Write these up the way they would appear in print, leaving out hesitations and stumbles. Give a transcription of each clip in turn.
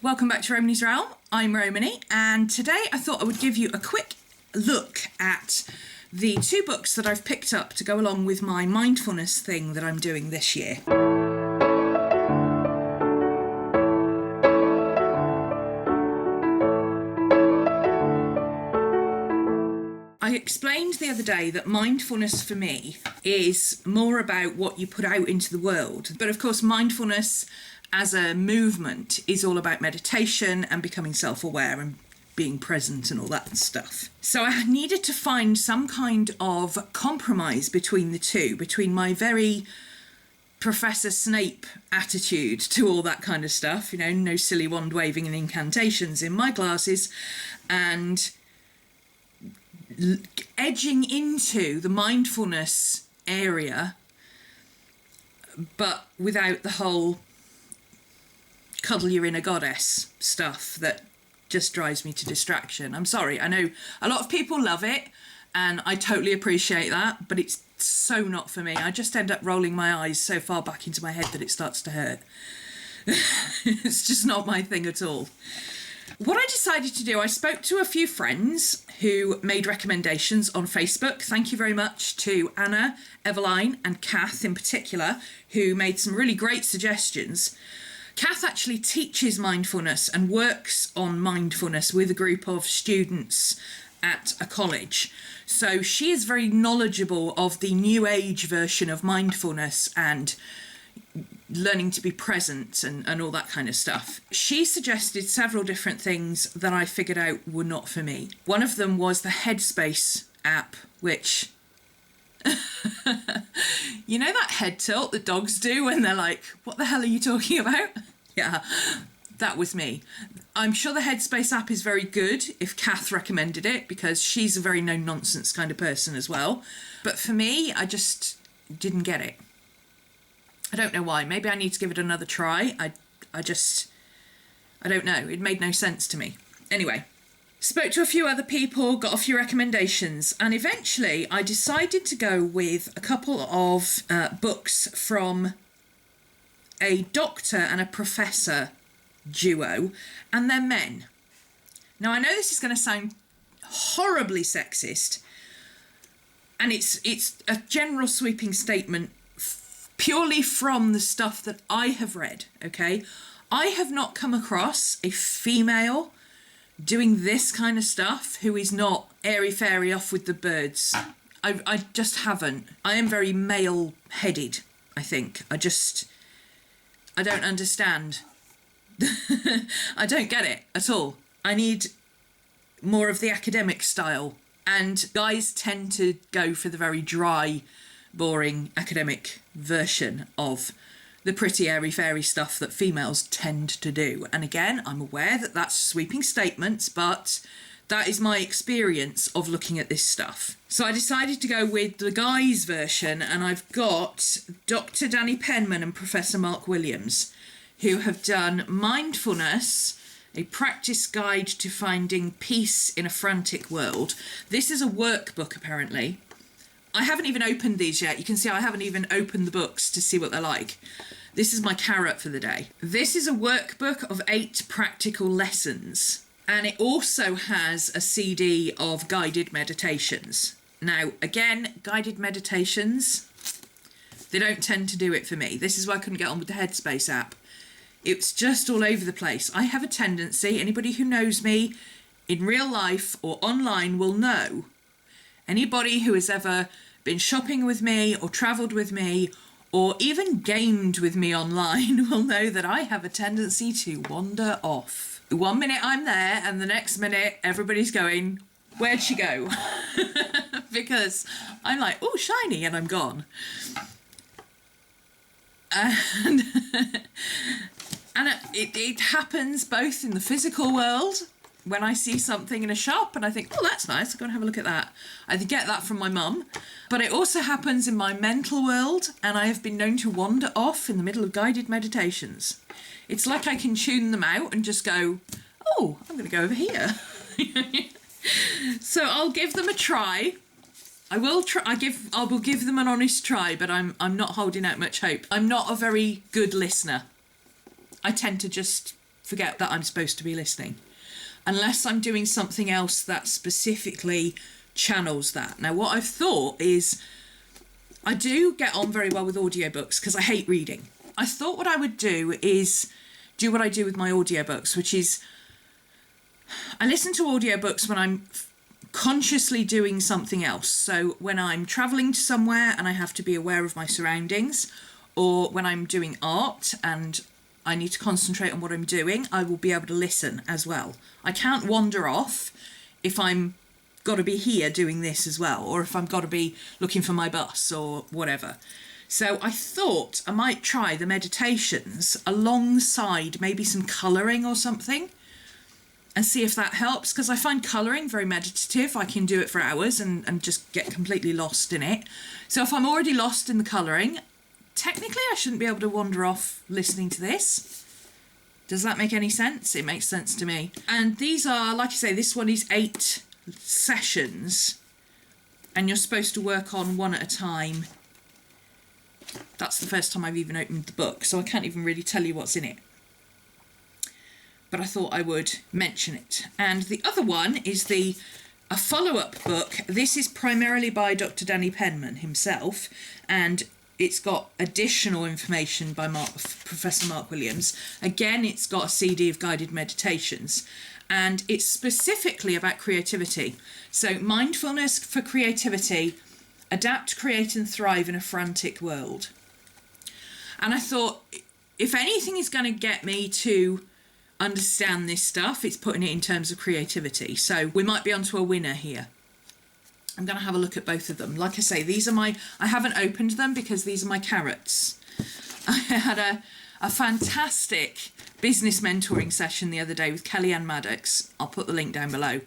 Welcome back to RhomanysRealm. I'm Rhomany, and today I thought I would give you a quick look at the two books that I've picked up to go along with my mindfulness thing that I'm doing this year. I explained the other day that mindfulness for me is more about what you put out into the world. But of course, mindfulness as a movement is all about meditation and becoming self-aware and being present and all that stuff. So I needed to find some kind of compromise between the two, between my very Professor Snape attitude to all that kind of stuff, you know, no silly wand waving and incantations in my classes, and edging into the mindfulness area, but without the whole cuddle your inner goddess stuff that just drives me to distraction. I'm sorry, I know a lot of people love it and I totally appreciate that, but it's so not for me. I just end up rolling my eyes so far back into my head that it starts to hurt. It's just not my thing at all. What I decided to do, I spoke to a few friends who made recommendations on Facebook. Thank you very much to Anna, Eveline and Kath in particular, who made some really great suggestions. Kath actually teaches mindfulness and works on mindfulness with a group of students at a college. So she is very knowledgeable of the new age version of mindfulness and learning to be present and all that kind of stuff. She suggested several different things that I figured out were not for me. One of them was the Headspace app, which you know that head tilt that dogs do when they're like, what the hell are you talking about? Yeah, that was me. I'm sure the Headspace app is very good if Kath recommended it, because she's a very no-nonsense kind of person as well. But for me, I just didn't get it. I don't know why. Maybe I need to give it another try. I don't know. It made no sense to me. Anyway, spoke to a few other people, got a few recommendations, and eventually I decided to go with a couple of books from a doctor and a professor duo, and they're men. Now, I know this is going to sound horribly sexist, and it's a general sweeping statement purely from the stuff that I have read, okay? I have not come across a female doing this kind of stuff who is not airy-fairy off with the birds. I just haven't. I am very male-headed, I think. I don't understand. I don't get it at all. I need more of the academic style. And guys tend to go for the very dry, boring academic version of the pretty airy-fairy stuff that females tend to do. And again, I'm aware that that's sweeping statements, but that is my experience of looking at this stuff. So I decided to go with the guys version, and I've got Dr. Danny Penman and Professor Mark Williams, who have done Mindfulness, a practice guide to finding peace in a frantic world. This is a workbook, apparently. I haven't even opened these yet. You can see I haven't even opened the books to see what they're like. This is my carrot for the day. This is a workbook of 8 practical lessons, and it also has a CD of guided meditations. Now, again, guided meditations, they don't tend to do it for me. This is why I couldn't get on with the Headspace app. It's just all over the place. I have a tendency, anybody who knows me in real life or online will know, anybody who has ever been shopping with me or travelled with me or even gamed with me online will know that I have a tendency to wander off. 1 minute I'm there and the next minute everybody's going, where'd she go? Because I'm like, oh, shiny, and I'm gone. And, it happens both in the physical world, when I see something in a shop and I think, oh, that's nice, I'll go and have a look at that. I get that from my mum. But it also happens in my mental world, and I have been known to wander off in the middle of guided meditations. It's like I can tune them out and just go, oh, I'm going to go over here. So I'll give them a try. I will give them an honest try, but I'm not holding out much hope. I'm not a very good listener. I tend to just forget that I'm supposed to be listening. Unless I'm doing something else that specifically channels that. Now, what I've thought is, I do get on very well with audiobooks because I hate reading. I thought what I would do is do what I do with my audiobooks, which is I listen to audiobooks when I'm consciously doing something else. So when I'm traveling to somewhere and I have to be aware of my surroundings, or when I'm doing art and I need to concentrate on what I'm doing, I will be able to listen as well. I can't wander off if I'm got to be here doing this as well, or if I've got to be looking for my bus or whatever. So I thought I might try the meditations alongside maybe some colouring or something and see if that helps, because I find colouring very meditative. I can do it for hours and just get completely lost in it. So if I'm already lost in the colouring, technically I shouldn't be able to wander off listening to this. Does that make any sense? It makes sense to me. And these are, like I say, this one is 8 sessions and you're supposed to work on one at a time. That's the first time I've even opened the book, so I can't even really tell you what's in it. But I thought I would mention it. And the other one is a follow-up book. This is primarily by Dr. Danny Penman himself, and it's got additional information by Professor Mark Williams. Again, it's got a CD of guided meditations, and it's specifically about creativity. So mindfulness for creativity, adapt, create and thrive in a frantic world. And I thought, if anything is going to get me to understand this stuff, it's putting it in terms of creativity. So we might be onto a winner here. I'm going to have a look at both of them. Like I say, these are I haven't opened them because these are my carrots. I had a fantastic business mentoring session the other day with Kellyanne Maddox. I'll put the link down below.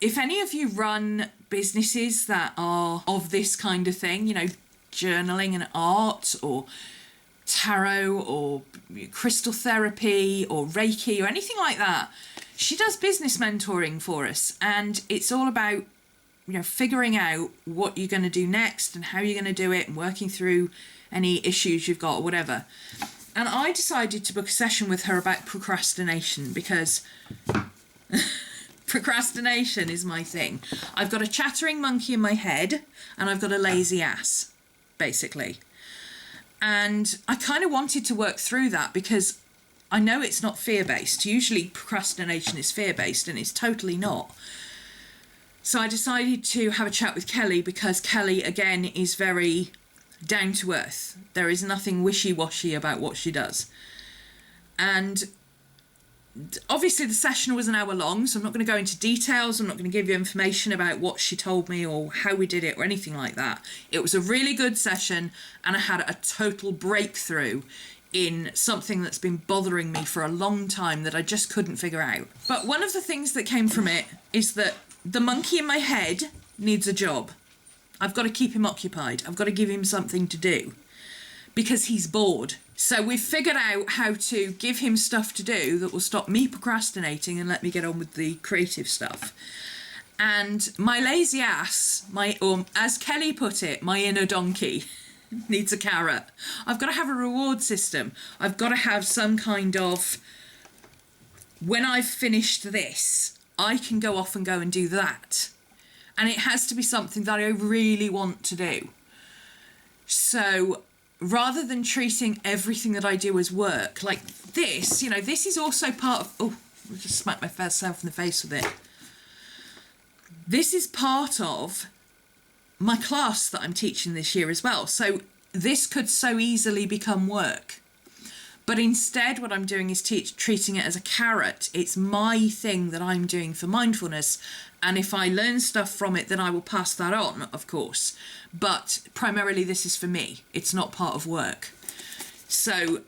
If any of you run businesses that are of this kind of thing, you know, journaling and art, or tarot, or crystal therapy, or Reiki, or anything like that, she does business mentoring for us. And it's all about, you know, figuring out what you're going to do next and how you're going to do it and working through any issues you've got or whatever. And I decided to book a session with her about procrastination because procrastination is my thing. I've got a chattering monkey in my head and I've got a lazy ass, basically. And I kind of wanted to work through that because I know it's not fear-based. Usually procrastination is fear-based and it's totally not. So I decided to have a chat with Kelly because Kelly, again, is very down to earth. There is nothing wishy-washy about what she does. And obviously the session was an hour long, so I'm not going to go into details. I'm not going to give you information about what she told me or how we did it or anything like that. It was a really good session and I had a total breakthrough in something that's been bothering me for a long time that I just couldn't figure out. But one of the things that came from it is that the monkey in my head needs a job. I've got to keep him occupied. I've got to give him something to do because he's bored. So we've figured out how to give him stuff to do that will stop me procrastinating and let me get on with the creative stuff. And my lazy ass, or as Kelly put it, my inner donkey needs a carrot. I've got to have a reward system. I've got to have some kind of, when I've finished this, I can go off and go and do that. And it has to be something that I really want to do. So rather than treating everything that I do as work, like this, you know, this is also part of, oh, I just smacked myself in the face with it. This is part of my class that I'm teaching this year as well. So this could so easily become work. But instead what I'm doing is treating it as a carrot. It's my thing that I'm doing for mindfulness. And if I learn stuff from it, then I will pass that on, of course. But primarily this is for me. It's not part of work. So,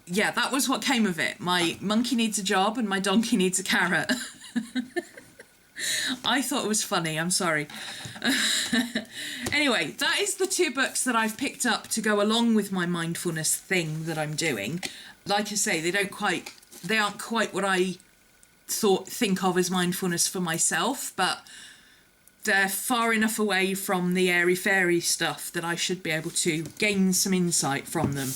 yeah, that was what came of it. My monkey needs a job and my donkey needs a carrot. I thought it was funny, I'm sorry. Anyway, that is the 2 books that I've picked up to go along with my mindfulness thing that I'm doing. Like I say, they aren't quite what I think of as mindfulness for myself, but they're far enough away from the airy-fairy stuff that I should be able to gain some insight from them.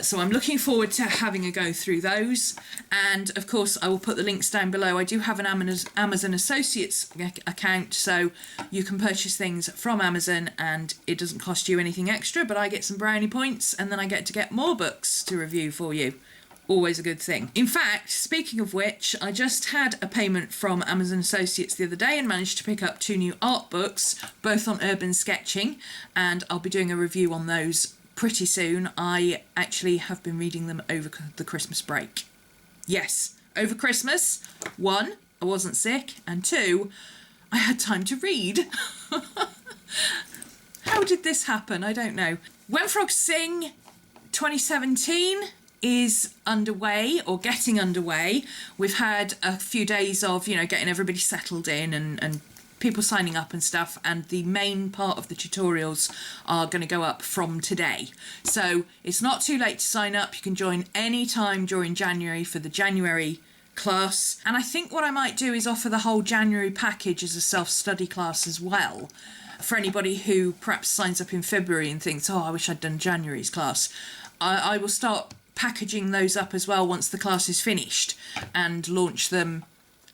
So I'm looking forward to having a go through those. And of course, I will put the links down below. I do have an Amazon Associates account, so you can purchase things from Amazon and it doesn't cost you anything extra, but I get some brownie points and then I get to get more books to review for you. Always a good thing. In fact, speaking of which, I just had a payment from Amazon Associates the other day and managed to pick up 2 new art books, both on urban sketching, and I'll be doing a review on those pretty soon. I actually have been reading them over the Christmas break. Yes, over Christmas. 1, I wasn't sick, and 2, I had time to read. How did this happen? I don't know. When Frogs Sing 2017 is underway, or getting underway. We've had a few days of, you know, getting everybody settled in and people signing up and stuff, and the main part of the tutorials are going to go up from today. So it's not too late to sign up. You can join any time during January for the January class, and I think what I might do is offer the whole January package as a self-study class as well, for anybody who perhaps signs up in February and thinks, oh, I wish I'd done January's class. I will start packaging those up as well once the class is finished and launch them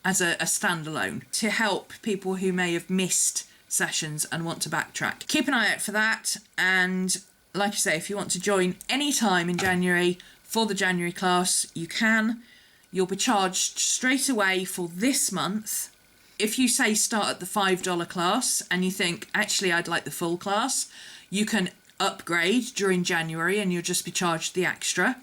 as a standalone to help people who may have missed sessions and want to backtrack. Keep an eye out for that, and like I say, if you want to join any time in January for the January class, you can. You'll be charged straight away for this month. If you say start at the $5 class and you think, actually I'd like the full class, you can upgrade during January and you'll just be charged the extra.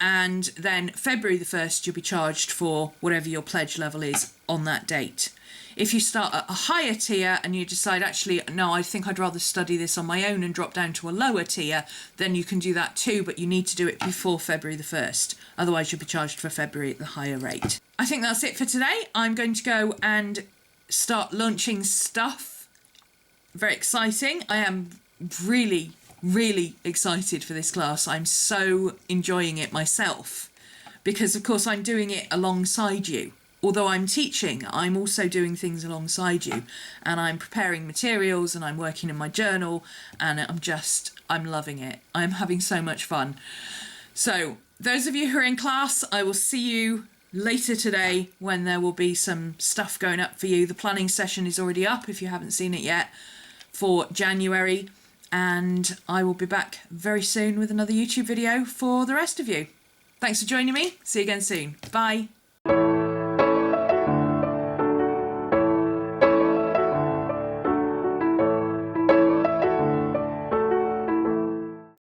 And then February the 1st, you'll be charged for whatever your pledge level is on that date. If you start at a higher tier and you decide, actually, no, I think I'd rather study this on my own and drop down to a lower tier, then you can do that too, but you need to do it before February the 1st. Otherwise, you'll be charged for February at the higher rate. I think that's it for today. I'm going to go and start launching stuff. Very exciting. I am really excited for this class. I'm so enjoying it myself because, of course, I'm doing it alongside you. Although I'm teaching, I'm also doing things alongside you, and I'm preparing materials and I'm working in my journal, and I'm loving it. I'm having so much fun. So those of you who are in class, I will see you later today when there will be some stuff going up for you. The planning session is already up if you haven't seen it yet for January. And I will be back very soon with another YouTube video for the rest of you. Thanks for joining me. See you again soon. Bye.